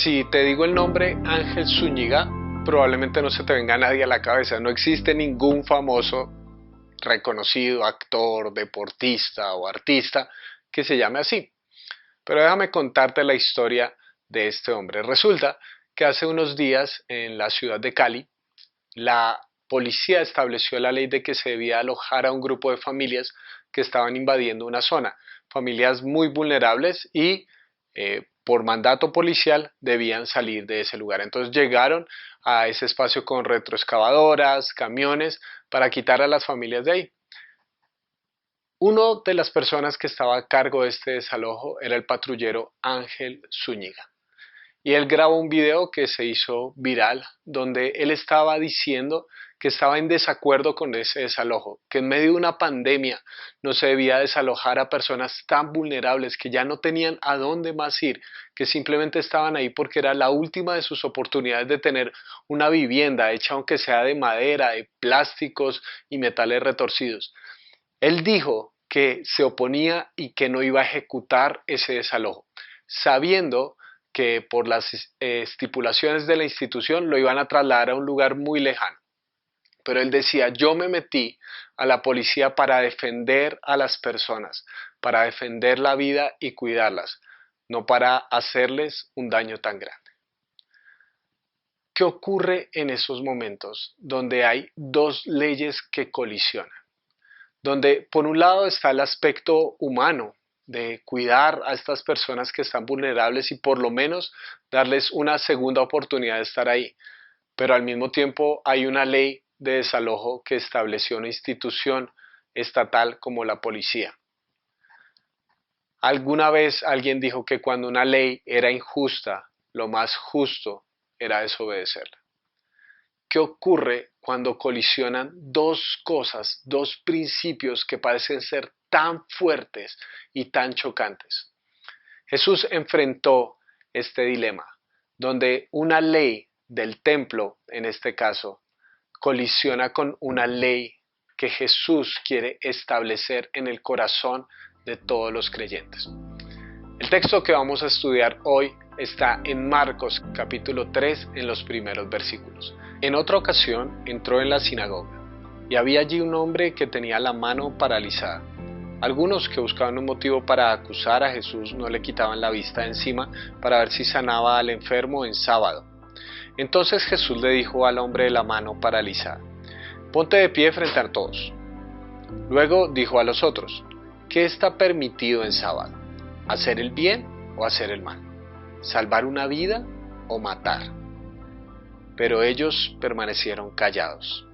Si te digo el nombre Ángel Zúñiga, probablemente no se te venga nadie a la cabeza. No existe ningún famoso, reconocido actor, deportista o artista que se llame así. Pero déjame contarte la historia de este hombre. Resulta que hace unos días en la ciudad de Cali, la policía estableció la ley de que se debía alojar a un grupo de familias que estaban invadiendo una zona, familias muy vulnerables y por mandato policial debían salir de ese lugar. Entonces llegaron a ese espacio con retroexcavadoras, camiones, para quitar a las familias de ahí. Uno de las personas que estaba a cargo de este desalojo era el patrullero Ángel Zúñiga. Y él grabó un video que se hizo viral donde él estaba diciendo que estaba en desacuerdo con ese desalojo, que en medio de una pandemia no se debía desalojar a personas tan vulnerables que ya no tenían a dónde más ir, que simplemente estaban ahí porque era la última de sus oportunidades de tener una vivienda hecha aunque sea de madera, de plásticos y metales retorcidos. Él dijo que se oponía y que no iba a ejecutar ese desalojo, sabiendo que por las estipulaciones de la institución lo iban a trasladar a un lugar muy lejano. Pero él decía, yo me metí a la policía para defender a las personas, para defender la vida y cuidarlas, no para hacerles un daño tan grande. ¿Qué ocurre en esos momentos donde hay dos leyes que colisionan? Donde por un lado está el aspecto humano de cuidar a estas personas que están vulnerables y por lo menos darles una segunda oportunidad de estar ahí. Pero al mismo tiempo hay una ley de desalojo que estableció una institución estatal como la policía. Alguna vez alguien dijo que cuando una ley era injusta, lo más justo era desobedecerla. ¿Qué ocurre cuando colisionan dos cosas, dos principios que parecen ser tan fuertes y tan chocantes? Jesús enfrentó este dilema, donde una ley del templo, en este caso, colisiona con una ley que Jesús quiere establecer en el corazón de todos los creyentes. El texto que vamos a estudiar hoy está en Marcos capítulo 3 en los primeros versículos. En otra ocasión entró en la sinagoga y había allí un hombre que tenía la mano paralizada. Algunos que buscaban un motivo para acusar a Jesús no le quitaban la vista de encima para ver si sanaba al enfermo en sábado. Entonces Jesús le dijo al hombre de la mano paralizada, ponte de pie frente a todos. Luego dijo a los otros, ¿qué está permitido en sábado? ¿Hacer el bien o hacer el mal? ¿Salvar una vida o matar? Pero ellos permanecieron callados.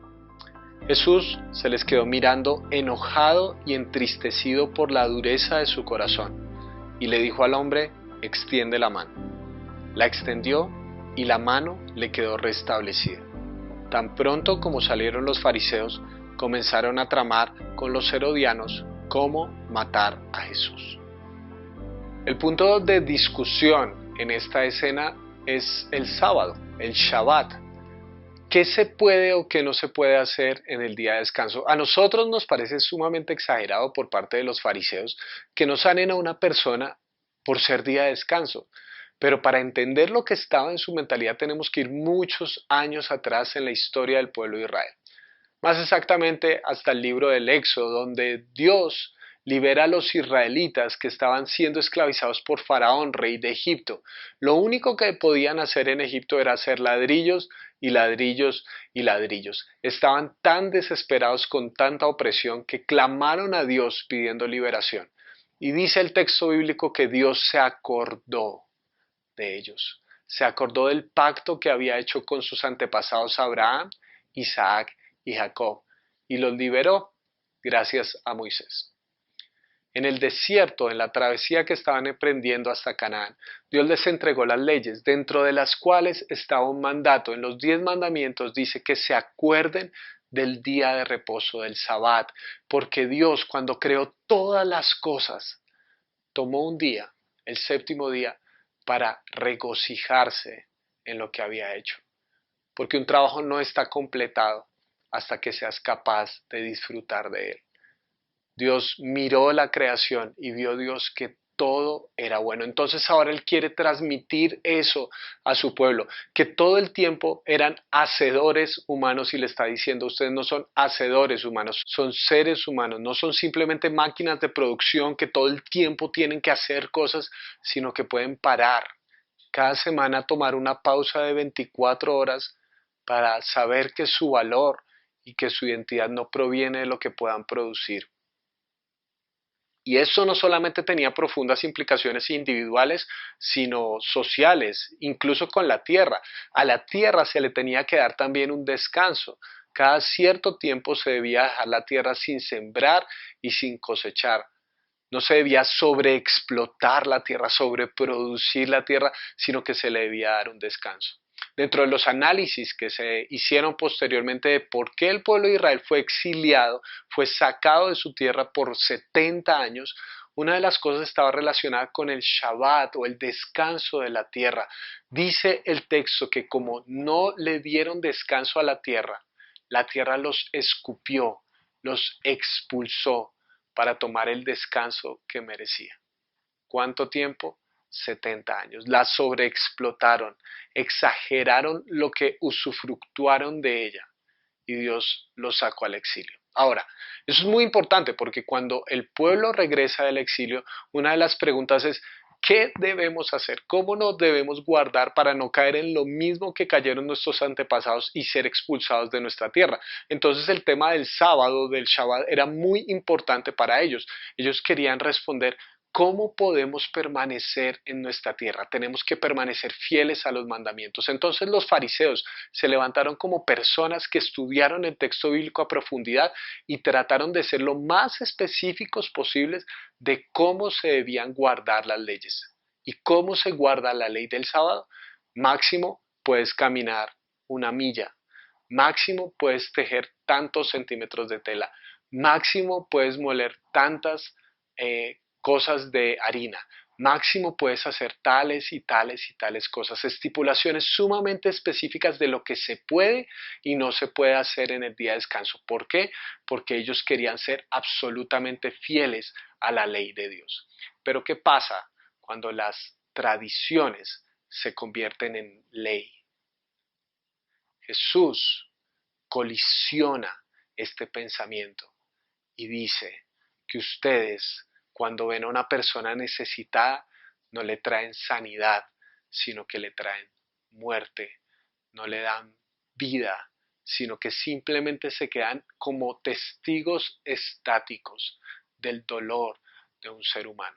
Jesús se les quedó mirando enojado y entristecido por la dureza de su corazón y le dijo al hombre, extiende la mano. La extendió y la mano le quedó restablecida. Tan pronto como salieron los fariseos, comenzaron a tramar con los herodianos cómo matar a Jesús. El punto de discusión en esta escena es el sábado, el Shabbat. ¿Qué se puede o qué no se puede hacer en el día de descanso? A nosotros nos parece sumamente exagerado por parte de los fariseos que no sanen a una persona por ser día de descanso. Pero para entender lo que estaba en su mentalidad tenemos que ir muchos años atrás en la historia del pueblo de Israel. Más exactamente hasta el libro del Éxodo, donde Dios libera a los israelitas que estaban siendo esclavizados por Faraón, rey de Egipto. Lo único que podían hacer en Egipto era hacer ladrillos y ladrillos y ladrillos. Estaban tan desesperados con tanta opresión que clamaron a Dios pidiendo liberación. Y dice el texto bíblico que Dios se acordó de ellos. Se acordó del pacto que había hecho con sus antepasados Abraham, Isaac y Jacob y los liberó gracias a Moisés. En el desierto, en la travesía que estaban emprendiendo hasta Canaán, Dios les entregó las leyes, dentro de las cuales estaba un mandato. En los 10 mandamientos dice que se acuerden del día de reposo, del Sabbat, porque Dios, cuando creó todas las cosas, tomó un día, el séptimo día, para regocijarse en lo que había hecho. Porque un trabajo no está completado hasta que seas capaz de disfrutar de él. Dios miró la creación y vio Dios que todo era bueno. Entonces ahora Él quiere transmitir eso a su pueblo, que todo el tiempo eran hacedores humanos y le está diciendo, ustedes no son hacedores humanos, son seres humanos, no son simplemente máquinas de producción que todo el tiempo tienen que hacer cosas, sino que pueden parar cada semana, tomar una pausa de 24 horas para saber que su valor y que su identidad no proviene de lo que puedan producir. Y eso no solamente tenía profundas implicaciones individuales, sino sociales, incluso con la tierra. A la tierra se le tenía que dar también un descanso. Cada cierto tiempo se debía dejar la tierra sin sembrar y sin cosechar. No se debía sobreexplotar la tierra, sobreproducir la tierra, sino que se le debía dar un descanso. Dentro de los análisis que se hicieron posteriormente de por qué el pueblo de Israel fue exiliado, fue sacado de su tierra por 70 años, una de las cosas estaba relacionada con el Shabbat o el descanso de la tierra. Dice el texto que como no le dieron descanso a la tierra los escupió, los expulsó para tomar el descanso que merecía. ¿Cuánto tiempo? 70 años. La sobreexplotaron, exageraron lo que usufructuaron de ella y Dios los sacó al exilio. Ahora, eso es muy importante porque cuando el pueblo regresa del exilio, una de las preguntas es, ¿qué debemos hacer? ¿Cómo nos debemos guardar para no caer en lo mismo que cayeron nuestros antepasados y ser expulsados de nuestra tierra? Entonces el tema del sábado, del Shabbat, era muy importante para ellos. Ellos querían responder, ¿cómo podemos permanecer en nuestra tierra? Tenemos que permanecer fieles a los mandamientos. Entonces los fariseos se levantaron como personas que estudiaron el texto bíblico a profundidad y trataron de ser lo más específicos posibles de cómo se debían guardar las leyes. ¿Y cómo se guarda la ley del sábado? Máximo puedes caminar una milla. Máximo puedes tejer tantos centímetros de tela. Máximo puedes moler tantas cosas de harina. Máximo puedes hacer tales y tales y tales cosas. Estipulaciones sumamente específicas de lo que se puede y no se puede hacer en el día de descanso. ¿Por qué? Porque ellos querían ser absolutamente fieles a la ley de Dios. Pero ¿qué pasa cuando las tradiciones se convierten en ley? Jesús colisiona este pensamiento y dice que ustedes, cuando ven a una persona necesitada, no le traen sanidad, sino que le traen muerte, no le dan vida, sino que simplemente se quedan como testigos estáticos del dolor de un ser humano.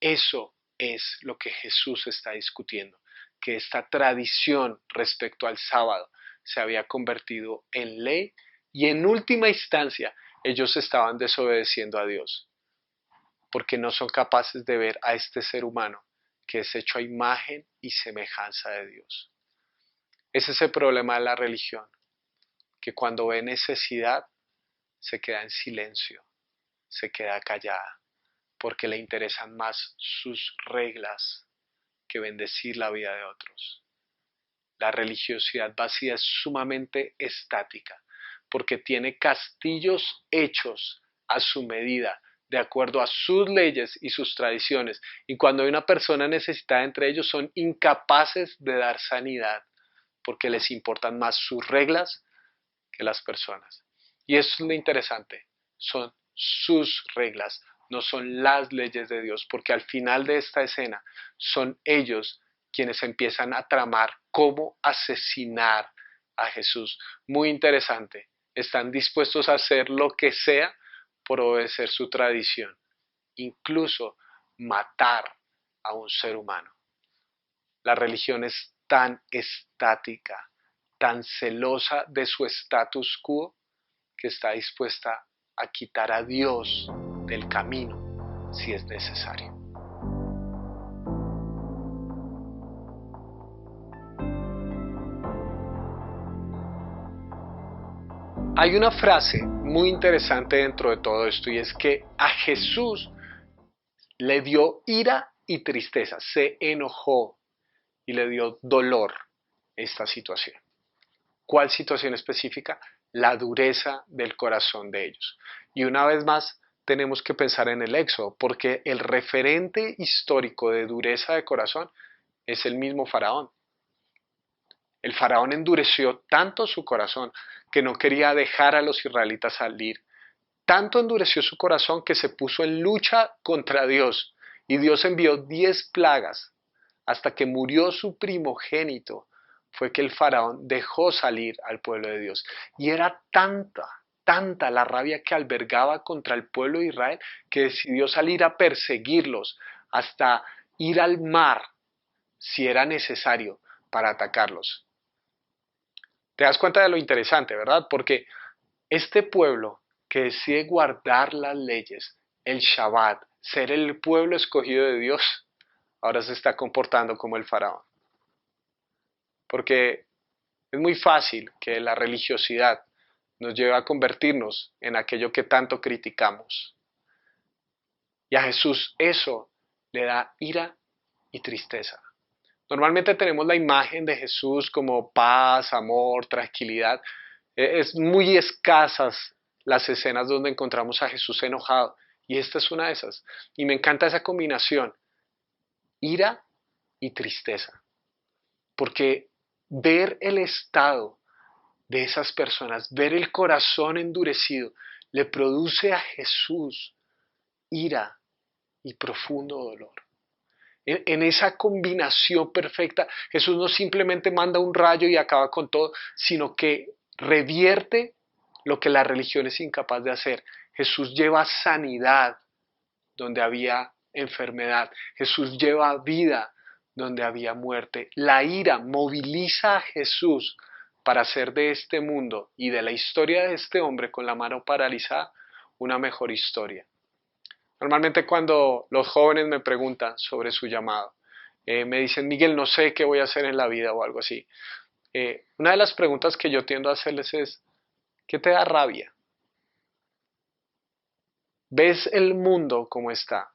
Eso es lo que Jesús está discutiendo, que esta tradición respecto al sábado se había convertido en ley y en última instancia ellos estaban desobedeciendo a Dios, porque no son capaces de ver a este ser humano que es hecho a imagen y semejanza de Dios. Ese es el problema de la religión, que cuando ve necesidad se queda en silencio, se queda callada, porque le interesan más sus reglas que bendecir la vida de otros. La religiosidad vacía es sumamente estática, porque tiene castillos hechos a su medida, de acuerdo a sus leyes y sus tradiciones. Y cuando hay una persona necesitada entre ellos, son incapaces de dar sanidad, porque les importan más sus reglas que las personas. Y eso es lo interesante, son sus reglas, no son las leyes de Dios, porque al final de esta escena son ellos quienes empiezan a tramar cómo asesinar a Jesús. Muy interesante, están dispuestos a hacer lo que sea por obedecer su tradición, incluso matar a un ser humano. La religión es tan estática, tan celosa de su status quo, que está dispuesta a quitar a Dios del camino si es necesario. Hay una frase muy interesante dentro de todo esto y es que a Jesús le dio ira y tristeza, se enojó y le dio dolor esta situación. ¿Cuál situación específica? La dureza del corazón de ellos. Y una vez más, tenemos que pensar en el Éxodo, porque el referente histórico de dureza de corazón es el mismo Faraón. El Faraón endureció tanto su corazón que no quería dejar a los israelitas salir. Tanto endureció su corazón que se puso en lucha contra Dios y Dios envió 10 plagas hasta que murió su primogénito. Fue que el faraón dejó salir al pueblo de Dios. Y era tanta la rabia que albergaba contra el pueblo de Israel que decidió salir a perseguirlos hasta ir al mar si era necesario para atacarlos. Te das cuenta de lo interesante, ¿verdad? Porque este pueblo que decide guardar las leyes, el Shabbat, ser el pueblo escogido de Dios, ahora se está comportando como el faraón. Porque es muy fácil que la religiosidad nos lleve a convertirnos en aquello que tanto criticamos. Y a Jesús eso le da ira y tristeza. Normalmente tenemos la imagen de Jesús como paz, amor, tranquilidad. Es muy escasas las escenas donde encontramos a Jesús enojado. Y esta es una de esas. Y me encanta esa combinación. Ira y tristeza. Porque ver el estado de esas personas, ver el corazón endurecido, le produce a Jesús ira y profundo dolor. En esa combinación perfecta, Jesús no simplemente manda un rayo y acaba con todo, sino que revierte lo que la religión es incapaz de hacer. Jesús lleva sanidad donde había enfermedad. Jesús lleva vida donde había muerte. La ira moviliza a Jesús para hacer de este mundo y de la historia de este hombre con la mano paralizada una mejor historia. Normalmente cuando los jóvenes me preguntan sobre su llamado, me dicen, Miguel, no sé qué voy a hacer en la vida o algo así. Una de las preguntas que yo tiendo a hacerles es, ¿qué te da rabia? ¿Ves el mundo como está?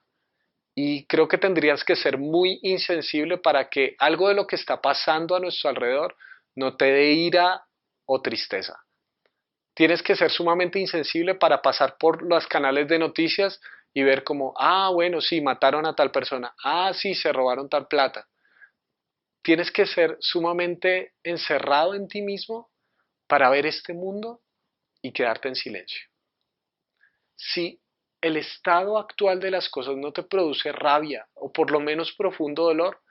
Y creo que tendrías que ser muy insensible para que algo de lo que está pasando a nuestro alrededor no te dé ira o tristeza. Tienes que ser sumamente insensible para pasar por los canales de noticias y ver como, ah, bueno, sí, mataron a tal persona, ah, sí, se robaron tal plata. Tienes que ser sumamente encerrado en ti mismo para ver este mundo y quedarte en silencio. Si el estado actual de las cosas no te produce rabia o por lo menos profundo dolor,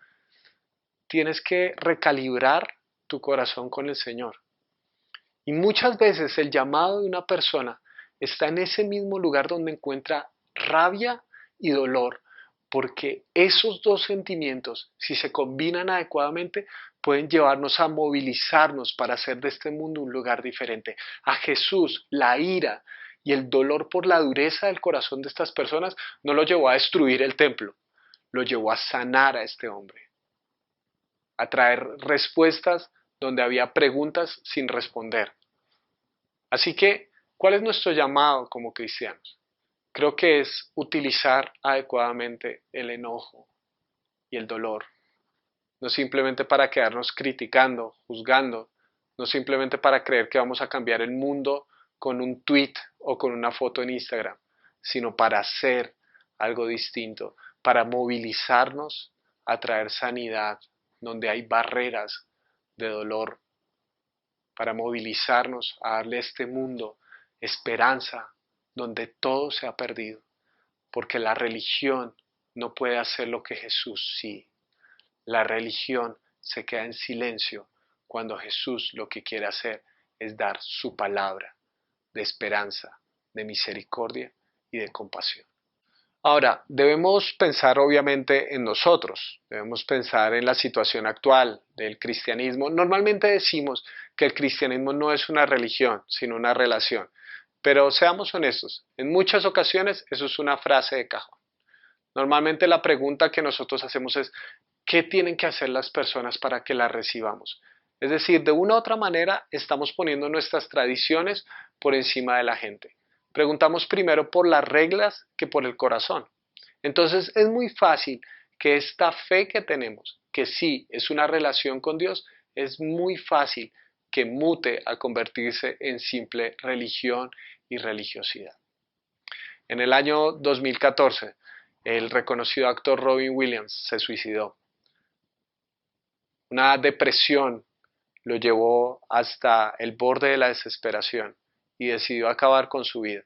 tienes que recalibrar tu corazón con el Señor. Y muchas veces el llamado de una persona está en ese mismo lugar donde encuentra rabia y dolor, porque esos dos sentimientos, si se combinan adecuadamente, pueden llevarnos a movilizarnos para hacer de este mundo un lugar diferente. A Jesús, la ira y el dolor por la dureza del corazón de estas personas no lo llevó a destruir el templo, lo llevó a sanar a este hombre, a traer respuestas donde había preguntas sin responder. Así que, ¿cuál es nuestro llamado como cristianos? Creo que es utilizar adecuadamente el enojo y el dolor, no simplemente para quedarnos criticando, juzgando, no simplemente para creer que vamos a cambiar el mundo con un tweet o con una foto en Instagram, sino para hacer algo distinto, para movilizarnos a traer sanidad donde hay barreras de dolor, para movilizarnos a darle a este mundo esperanza donde todo se ha perdido, porque la religión no puede hacer lo que Jesús sí. La religión se queda en silencio cuando Jesús lo que quiere hacer es dar su palabra de esperanza, de misericordia y de compasión. Ahora, debemos pensar obviamente en nosotros, debemos pensar en la situación actual del cristianismo. Normalmente decimos que el cristianismo no es una religión, sino una relación. Pero seamos honestos, en muchas ocasiones eso es una frase de cajón. Normalmente la pregunta que nosotros hacemos es, ¿qué tienen que hacer las personas para que la recibamos? Es decir, de una u otra manera estamos poniendo nuestras tradiciones por encima de la gente. Preguntamos primero por las reglas que por el corazón. Entonces es muy fácil que esta fe que tenemos, que sí es una relación con Dios, es muy fácil que mute a convertirse en simple religión y religiosidad. En el año 2014, el reconocido actor Robin Williams se suicidó. Una depresión lo llevó hasta el borde de la desesperación y decidió acabar con su vida.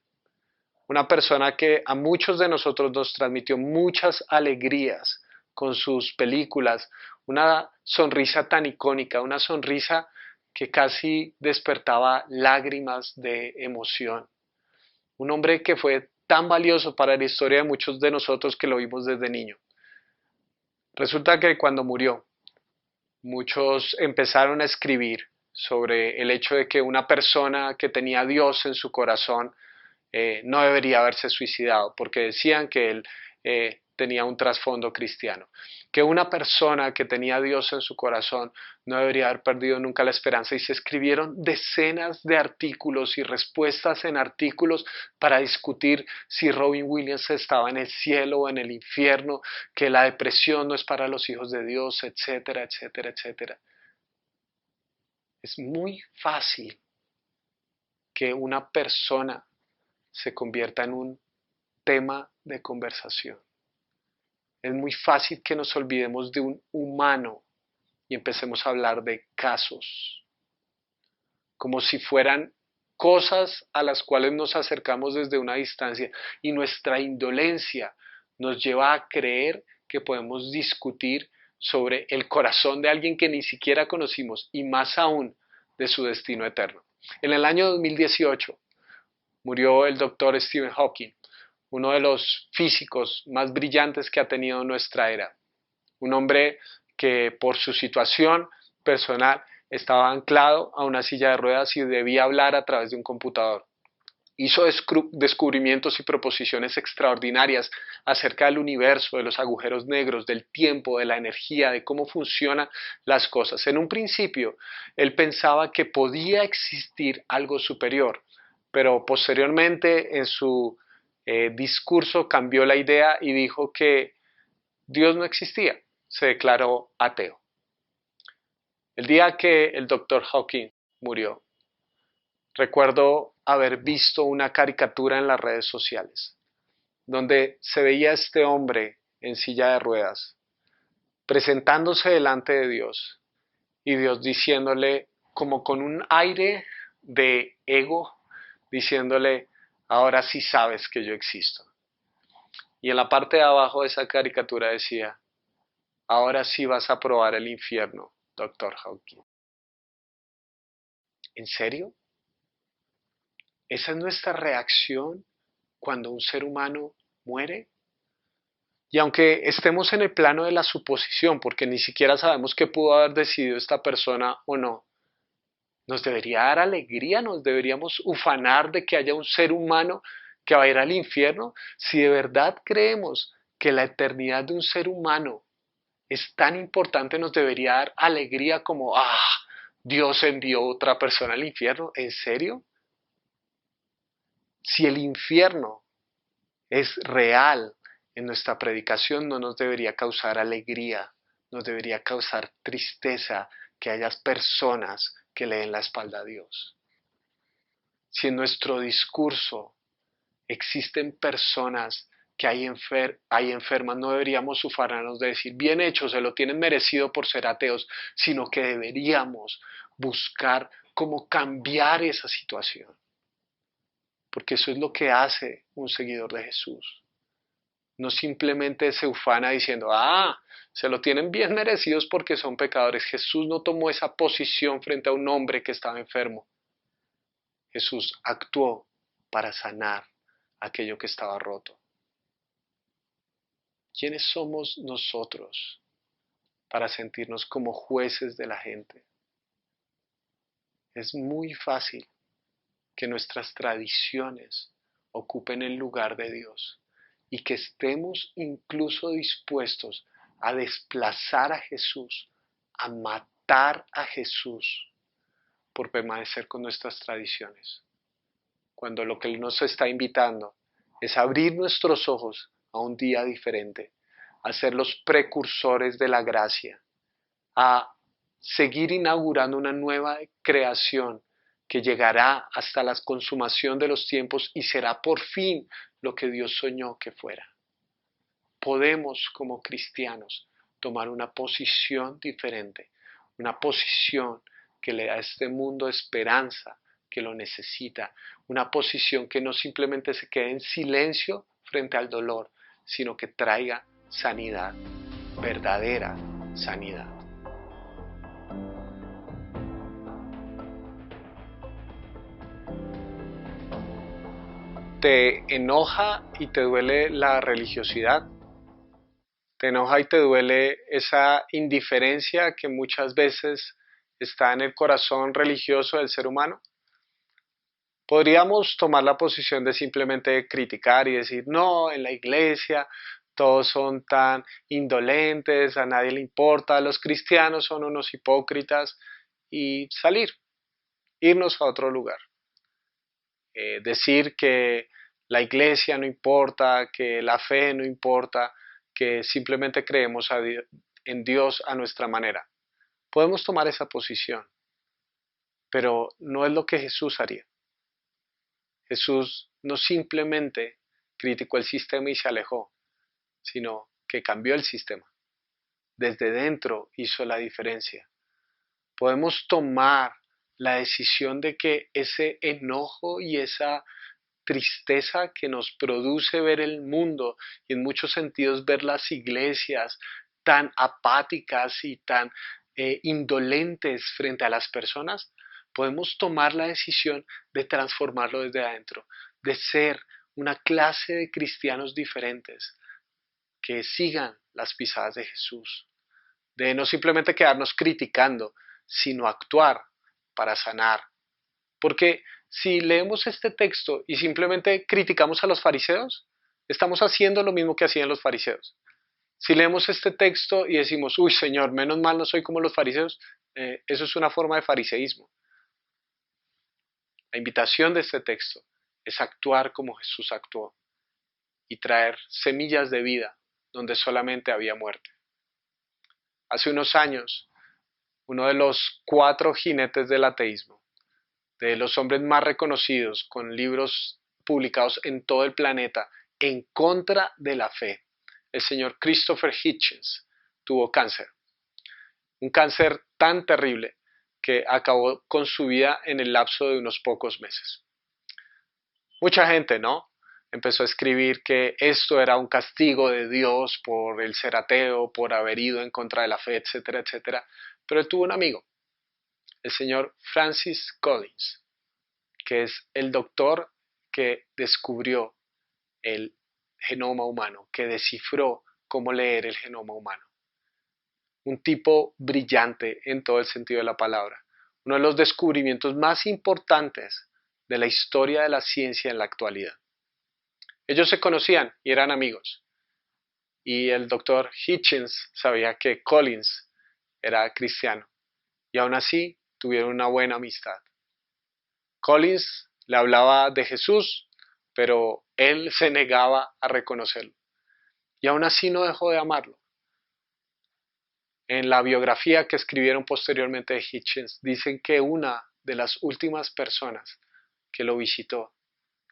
Una persona que a muchos de nosotros nos transmitió muchas alegrías con sus películas, una sonrisa tan icónica, una sonrisa que casi despertaba lágrimas de emoción. Un hombre que fue tan valioso para la historia de muchos de nosotros que lo vimos desde niño. Resulta que cuando murió, muchos empezaron a escribir sobre el hecho de que una persona que tenía a Dios en su corazón no debería haberse suicidado, porque decían que él tenía un trasfondo cristiano, que una persona que tenía a Dios en su corazón no debería haber perdido nunca la esperanza, y se escribieron decenas de artículos y respuestas en artículos para discutir si Robin Williams estaba en el cielo o en el infierno, que la depresión no es para los hijos de Dios, etcétera, etcétera, etcétera. Es muy fácil que una persona se convierta en un tema de conversación. Es muy fácil que nos olvidemos de un humano y empecemos a hablar de casos, como si fueran cosas a las cuales nos acercamos desde una distancia, y nuestra indolencia nos lleva a creer que podemos discutir sobre el corazón de alguien que ni siquiera conocimos, y más aún de su destino eterno. En el año 2018 murió el doctor Stephen Hawking, uno de los físicos más brillantes que ha tenido nuestra era. Un hombre que por su situación personal estaba anclado a una silla de ruedas y debía hablar a través de un computador. Hizo descubrimientos y proposiciones extraordinarias acerca del universo, de los agujeros negros, del tiempo, de la energía, de cómo funcionan las cosas. En un principio, él pensaba que podía existir algo superior, pero posteriormente en su discurso cambió la idea y dijo que Dios no existía. Se declaró ateo. El día que el doctor Hawking murió, recuerdo haber visto una caricatura en las redes sociales, donde se veía a este hombre en silla de ruedas, presentándose delante de Dios, y Dios diciéndole, como con un aire de ego, diciéndole, ahora sí sabes que yo existo. Y en la parte de abajo de esa caricatura decía, ahora sí vas a probar el infierno, doctor Hawking. ¿En serio? ¿Esa es nuestra reacción cuando un ser humano muere? Y aunque estemos en el plano de la suposición, porque ni siquiera sabemos qué pudo haber decidido esta persona o no, nos debería dar alegría, nos deberíamos ufanar de que haya un ser humano que va a ir al infierno. Si de verdad creemos que la eternidad de un ser humano es tan importante, nos debería dar alegría como, Dios envió otra persona al infierno. ¿En serio? Si el infierno es real en nuestra predicación, no nos debería causar alegría, nos debería causar tristeza que haya personas que le den la espalda a Dios. Si en nuestro discurso existen personas que hay enfermas, no deberíamos ufanarnos de decir, bien hecho, se lo tienen merecido por ser ateos, sino que deberíamos buscar cómo cambiar esa situación. Porque eso es lo que hace un seguidor de Jesús. No simplemente se ufana diciendo, se lo tienen bien merecidos porque son pecadores. Jesús no tomó esa posición frente a un hombre que estaba enfermo. Jesús actuó para sanar aquello que estaba roto. ¿Quiénes somos nosotros para sentirnos como jueces de la gente? Es muy fácil que nuestras tradiciones ocupen el lugar de Dios y que estemos incluso dispuestos a desplazar a Jesús, a matar a Jesús por permanecer con nuestras tradiciones, cuando lo que Él nos está invitando es abrir nuestros ojos a un día diferente, a ser los precursores de la gracia, a seguir inaugurando una nueva creación que llegará hasta la consumación de los tiempos y será por fin lo que Dios soñó que fuera. Podemos como cristianos tomar una posición diferente, una posición que le da a este mundo esperanza, que lo necesita, una posición que no simplemente se quede en silencio frente al dolor, sino que traiga sanidad, verdadera sanidad. ¿Te enoja y te duele la religiosidad? ¿Te enoja y te duele esa indiferencia que muchas veces está en el corazón religioso del ser humano? Podríamos tomar la posición de simplemente criticar y decir, no, en la iglesia todos son tan indolentes, a nadie le importa, los cristianos son unos hipócritas y salir, irnos a otro lugar. Decir que la iglesia no importa, que la fe no importa, que simplemente creemos en Dios a nuestra manera. Podemos tomar esa posición, pero no es lo que Jesús haría. Jesús no simplemente criticó el sistema y se alejó, sino que cambió el sistema. Desde dentro hizo la diferencia. Podemos tomar la decisión de que ese enojo y esa tristeza que nos produce ver el mundo y en muchos sentidos ver las iglesias tan apáticas y tan indolentes frente a las personas, podemos tomar la decisión de transformarlo desde adentro, de ser una clase de cristianos diferentes que sigan las pisadas de Jesús, de no simplemente quedarnos criticando, sino actuar para sanar. Porque si leemos este texto y simplemente criticamos a los fariseos, estamos haciendo lo mismo que hacían los fariseos. Si leemos este texto y decimos, uy Señor, menos mal no soy como los fariseos, eso es una forma de fariseísmo. La invitación de este texto es actuar como Jesús actuó y traer semillas de vida donde solamente había muerte. Hace unos años, uno de los 4 jinetes del ateísmo, de los hombres más reconocidos con libros publicados en todo el planeta en contra de la fe, el señor Christopher Hitchens, tuvo cáncer. Un cáncer tan terrible que acabó con su vida en el lapso de unos pocos meses. Mucha gente, ¿no?, empezó a escribir que esto era un castigo de Dios por el ser ateo, por haber ido en contra de la fe, etcétera, etcétera. Pero él tuvo un amigo, el señor Francis Collins, que es el doctor que descubrió el genoma humano, que descifró cómo leer el genoma humano. Un tipo brillante en todo el sentido de la palabra. Uno de los descubrimientos más importantes de la historia de la ciencia en la actualidad. Ellos se conocían y eran amigos. Y el doctor Hitchens sabía que Collins era cristiano. Y aún así tuvieron una buena amistad. Collins le hablaba de Jesús, pero él se negaba a reconocerlo. Y aún así no dejó de amarlo. En la biografía que escribieron posteriormente de Hitchens, dicen que una de las últimas personas que lo visitó,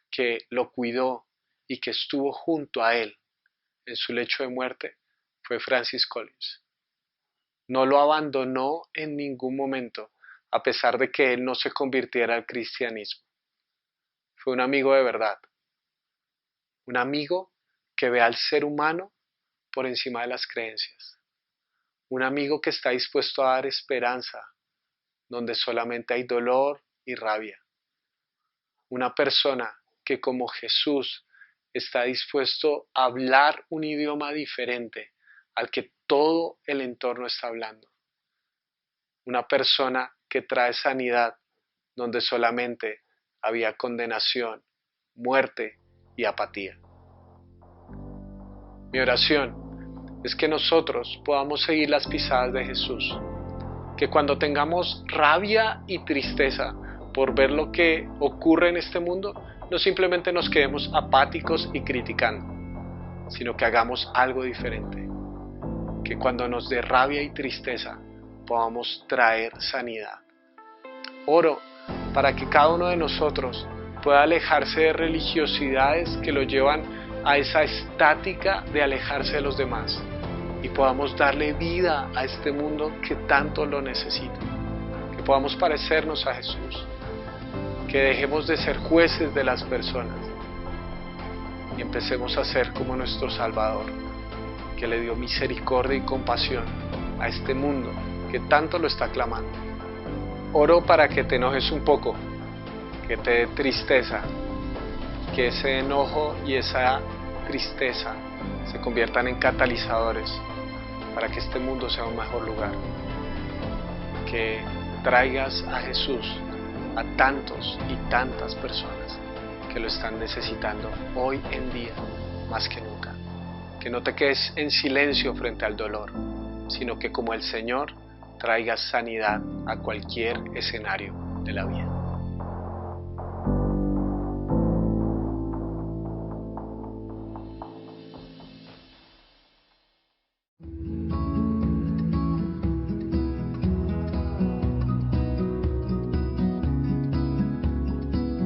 que lo cuidó y que estuvo junto a él en su lecho de muerte, fue Francis Collins. No lo abandonó en ningún momento, a pesar de que él no se convirtiera al cristianismo. Fue un amigo de verdad. Un amigo que ve al ser humano por encima de las creencias. Un amigo que está dispuesto a dar esperanza donde solamente hay dolor y rabia. Una persona que como Jesús está dispuesto a hablar un idioma diferente al que todo el entorno está hablando. Una persona que trae sanidad donde solamente había condenación, muerte y apatía. Mi oración es que nosotros podamos seguir las pisadas de Jesús, que cuando tengamos rabia y tristeza por ver lo que ocurre en este mundo, no simplemente nos quedemos apáticos y criticando, sino que hagamos algo diferente, que cuando nos dé rabia y tristeza podamos traer sanidad. Oro para que cada uno de nosotros pueda alejarse de religiosidades que lo llevan a esa estática de alejarse de los demás y podamos darle vida a este mundo que tanto lo necesita, que podamos parecernos a Jesús, que dejemos de ser jueces de las personas y empecemos a ser como nuestro Salvador, que le dio misericordia y compasión a este mundo que tanto lo está clamando. Oro para que te enojes un poco, que te dé tristeza, que ese enojo y esa tristeza se conviertan en catalizadores para que este mundo sea un mejor lugar. Que traigas a Jesús a tantos y tantas personas que lo están necesitando hoy en día más que nunca. Que no te quedes en silencio frente al dolor, sino que como el Señor traigas sanidad a cualquier escenario de la vida.